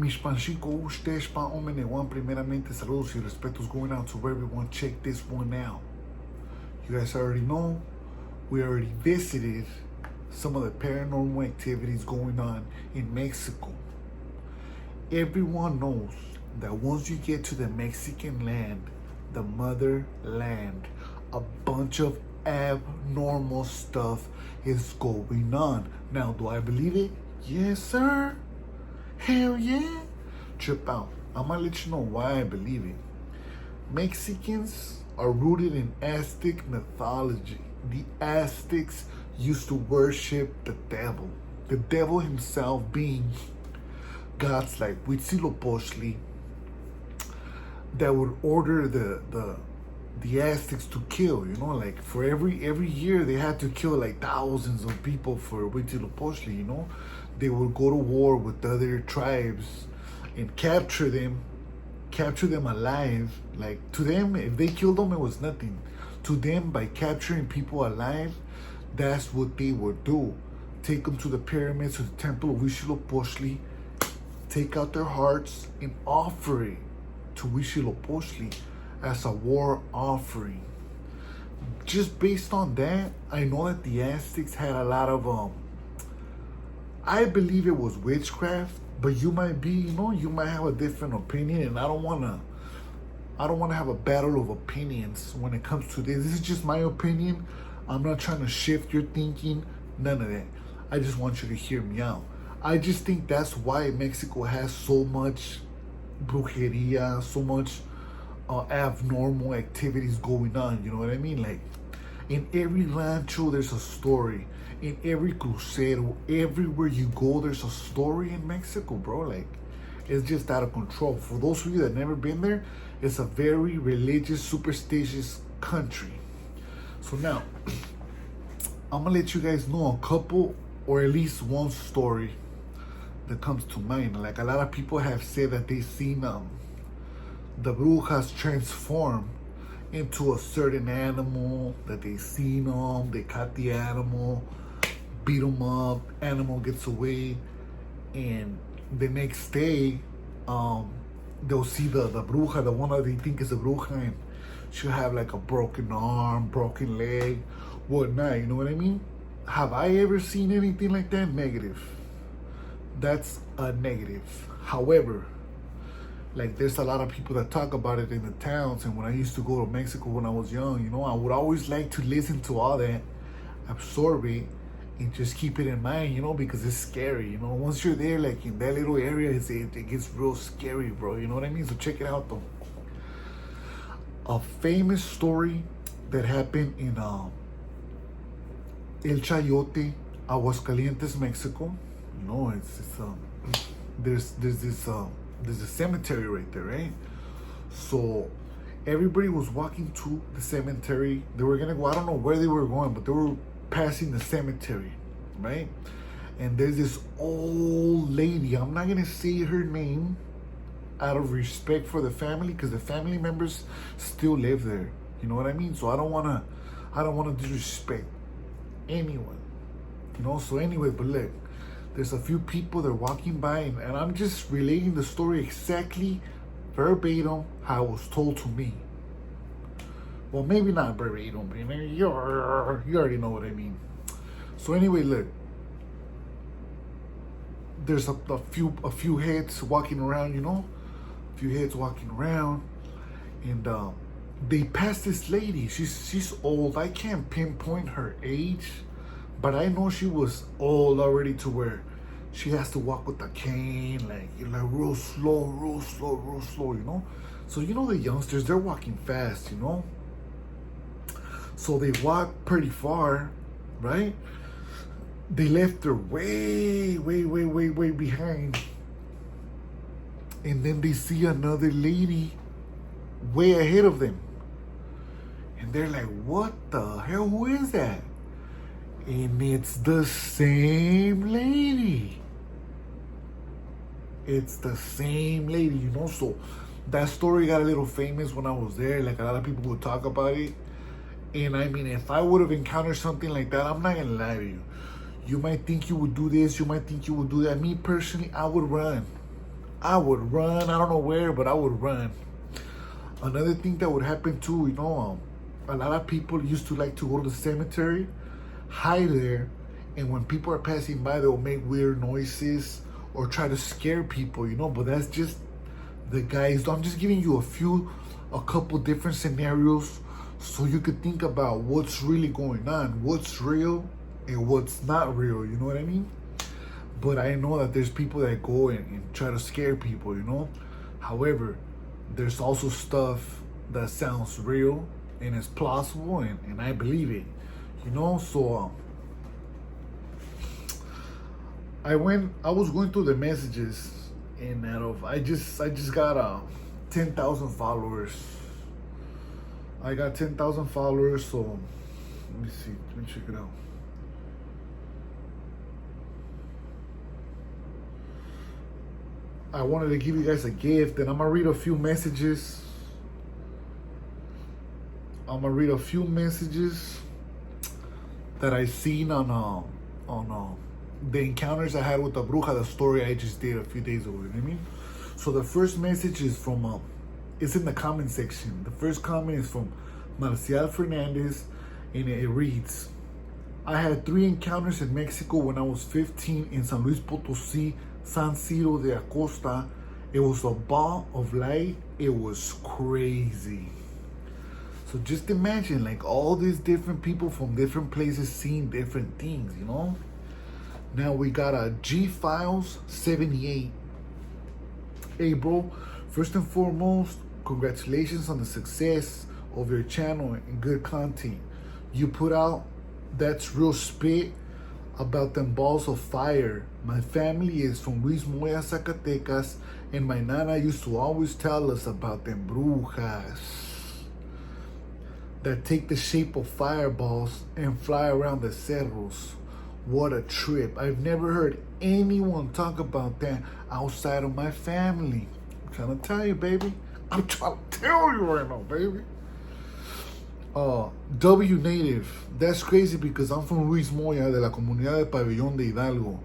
Mis panchico, ustedes pa one. Primeramente, saludos y respetos going out to everyone. Check this one out. You guys already know, we already visited some of the paranormal activities going on in Mexico. Everyone knows that once you get to the Mexican land, the motherland, a bunch of abnormal stuff is going on. Now, do I believe it? Yes, sir. Hell yeah. Trip out. I'm gonna let you know why I believe it. Mexicans are rooted in Aztec mythology. The Aztecs used to worship the devil. The devil himself being gods like Huitzilopochtli that would order the Aztecs to kill, like for every year they had to kill like thousands of people for Huitzilopochtli, They would go to war with other tribes and capture them alive. Like to them, if they killed them, it was nothing. To them, by capturing people alive, that's what they would do. Take them to the pyramids, to the temple of Huitzilopochtli, take out their hearts and offer it to Huitzilopochtli as a war offering. Just based on that, I know that the Aztecs had a lot of I believe it was witchcraft, but you might be, you might have a different opinion, and I don't wanna have a battle of opinions when it comes to this. This is just my opinion. I'm not trying to shift your thinking, none of that. I just want you to hear me out. I just think that's why Mexico has so much brujeria, so much abnormal activities going on. You know what I mean? Like in every rancho, there's a story. In every crucero, everywhere you go, there's a story in Mexico, bro. Like it's just out of control. For those of you that never been there, it's a very religious, superstitious country. So now, I'm gonna let you guys know a couple, or at least one story that comes to mind. Like a lot of people have said that they've seen the brujas transform into a certain animal, that they seen them, they caught the animal, beat them up, animal gets away, and the next day, they'll see the bruja, the one that they think is a bruja, and she'll have like a broken arm, broken leg, whatnot, you know what I mean? Have I ever seen anything like that? Negative. That's a negative. However, like there's a lot of people that talk about it in the towns, and when I used to go to Mexico when I was young, I would always like to listen to all that, absorb it, and just keep it in mind, because it's scary, Once you're there, like in that little area, it gets real scary, bro, you know what I mean? So check it out, though. A famous story that happened in El Chayote, Aguascalientes, Mexico. There's a cemetery right there, right? So everybody was walking to the cemetery. They were gonna go, I don't know where they were going, but they were passing the cemetery, right? And there's this old lady. I'm not gonna say her name out of respect for the family, because the family members still live there. You know what I mean? So I don't wanna disrespect anyone. So anyway, but look, there's a few people that are walking by, and I'm just relating the story exactly verbatim how it was told to me. Well, maybe not verbatim, but you already know what I mean. So anyway, look, there's a few heads walking around, a few heads walking around, and they pass this lady. She's old. I can't pinpoint her age, but I know she was old already to where she has to walk with a cane, like real slow, So the youngsters, they're walking fast, So they walk pretty far, right? They left her way behind. And then they see another lady way ahead of them. And they're like, what the hell? Who is that? And it's the same lady. It's the same lady, So that story got a little famous when I was there. Like a lot of people would talk about it. And I mean, if I would have encountered something like that, I'm not gonna lie to you. You might think you would do this, you might think you would do that. Me personally, I would run. I would run. I don't know where, but I would run. Another thing that would happen too, a lot of people used to like to go to the cemetery, hide there, and when people are passing by, they'll make weird noises or try to scare people, but that's just the guys. I'm just giving you a couple different scenarios so you could think about what's really going on, what's real and what's not real, you know what I mean? But I know that there's people that go and try to scare people, However, there's also stuff that sounds real and is plausible, and I believe it, So I was going through the messages, and I just got 10,000 followers. I got 10,000 followers, so let me see. Let me check it out. I wanted to give you guys a gift, and I'm gonna read a few messages. That I seen on the encounters I had with the bruja, the story I just did a few days ago. You know what I mean? So the first message is from it's in the comment section. The first comment is from Marcial Fernandez, and it reads, I had 3 encounters in Mexico when I was 15 in San Luis Potosí, San Ciro de Acosta. It was a ball of light. It was crazy. So just imagine, like, all these different people from different places seeing different things, Now we got a G Files 78. Hey, bro, first and foremost, congratulations on the success of your channel and good content you put out. That's real spit about them balls of fire. My family is from Luis Moya, Zacatecas, and my nana used to always tell us about them brujas that take the shape of fireballs and fly around the cerros. What a trip. I've never heard anyone talk about that outside of my family. I'm trying to tell you, baby. I'm trying to tell you right now, baby. W native. That's crazy because I'm from Luis Moya, de la comunidad de Pabellón de Hidalgo.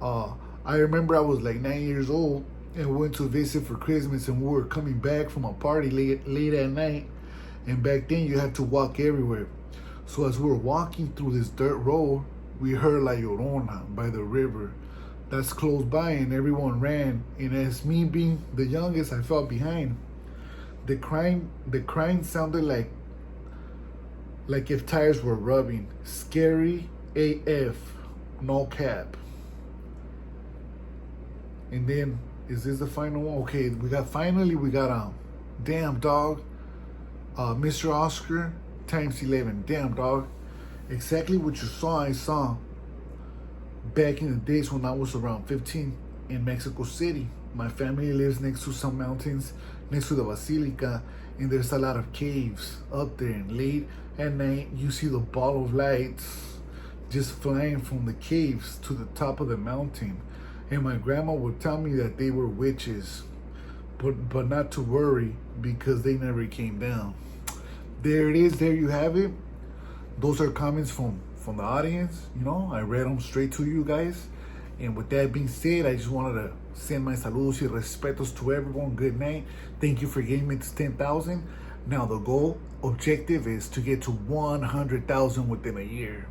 I remember I was like 9 years old and went to visit for Christmas, and we were coming back from a party late at night. And back then you had to walk everywhere. So as we were walking through this dirt road, we heard La Llorona by the river. That's close by, and everyone ran. And as me being the youngest, I fell behind. The crying sounded like if tires were rubbing. Scary AF, no cap. And then, is this the final one? Okay, we got damn dog, Mr. Oscar times 11. Damn dog, exactly what you saw. I saw back in the days when I was around 15 in Mexico City. My family lives next to some mountains next to the Basilica, and there's a lot of caves up there. And late at night, you see the ball of lights just flying from the caves to the top of the mountain. And my grandma would tell me that they were witches, but not to worry because they never came down. There it is. There you have it. Those are comments from the audience. I read them straight to you guys. And with that being said, I just wanted to send my saludos y respetos to everyone. Good night. Thank you for getting me to 10,000. Now the objective is to get to 100,000 within a year.